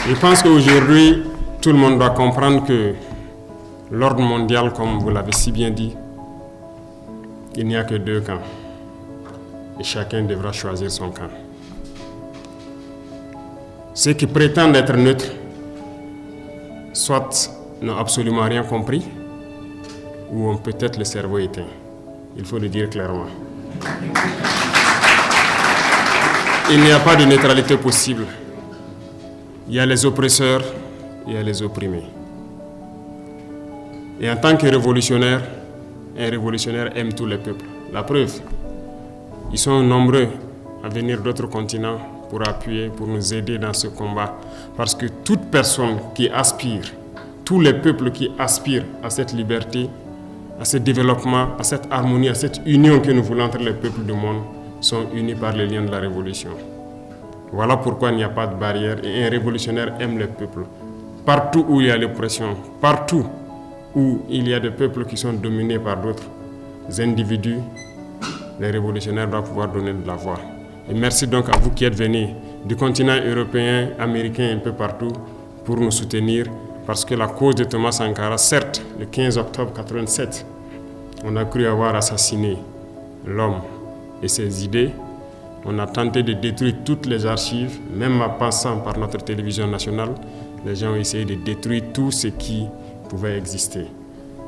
Je pense qu'aujourd'hui, tout le monde doit comprendre que l'ordre mondial, comme vous l'avez si bien dit, il n'y a que deux camps. Et chacun devra choisir son camp. Ceux qui prétendent être neutres, soit n'ont absolument rien compris, ou ont peut-être le cerveau éteint. Il faut le dire clairement. Il n'y a pas de neutralité possible. Il y a les oppresseurs, il y a les opprimés. Et en tant que révolutionnaire, un révolutionnaire aime tous les peuples. La preuve, ils sont nombreux à venir d'autres continents pour appuyer, pour nous aider dans ce combat. Parce que toute personne qui aspire, tous les peuples qui aspirent à cette liberté, à ce développement, à cette harmonie, à cette union que nous voulons entre les peuples du monde, sont unis par les liens de la révolution. Voilà pourquoi il n'y a pas de barrière et un révolutionnaire aime les peuples. Partout où il y a l'oppression, partout où il y a des peuples qui sont dominés par d'autres individus, les révolutionnaires doivent pouvoir donner de la voix. Et merci donc à vous qui êtes venus du continent européen, américain, un peu partout, pour nous soutenir, parce que la cause de Thomas Sankara, certes, le 15 octobre 1987, on a cru avoir assassiné l'homme et ses idées. On a tenté de détruire toutes les archives, même en passant par notre télévision nationale. Les gens ont essayé de détruire tout ce qui pouvait exister.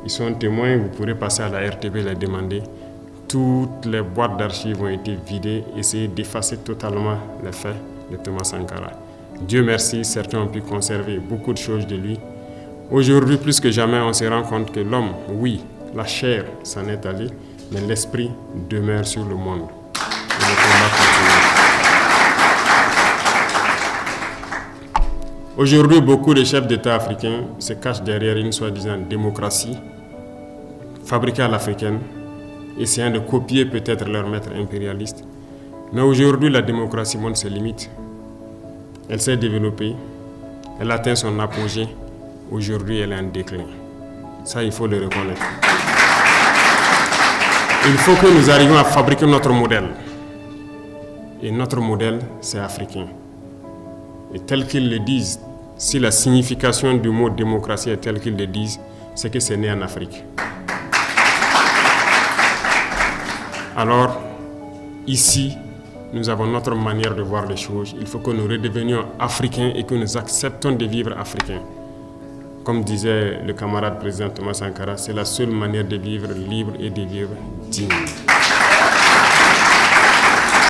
Ils sont témoins, vous pourrez passer à la RTB et les demander. Toutes les boîtes d'archives ont été vidées, essayer d'effacer totalement les faits de Thomas Sankara. Dieu merci, certains ont pu conserver beaucoup de choses de lui. Aujourd'hui, plus que jamais, on se rend compte que l'homme, oui, la chair s'en est allée, mais l'esprit demeure sur le monde. Et le combat continue. Aujourd'hui, beaucoup de chefs d'État africains se cachent derrière une soi-disant démocratie, fabriquée à l'africaine, essayant de copier peut-être leur maître impérialiste. Mais aujourd'hui, la démocratie montre ses limites. Elle s'est développée, elle atteint son apogée. Aujourd'hui, elle est en déclin. Ça, il faut le reconnaître. Il faut que nous arrivions à fabriquer notre modèle. Et notre modèle, c'est africain. Et tel qu'ils le disent, si la signification du mot démocratie est telle qu'ils le disent, c'est que c'est né en Afrique. Alors, ici, nous avons notre manière de voir les choses. Il faut que nous redevenions africains et que nous acceptons de vivre africains. Comme disait le camarade président Thomas Sankara, c'est la seule manière de vivre libre et de vivre digne.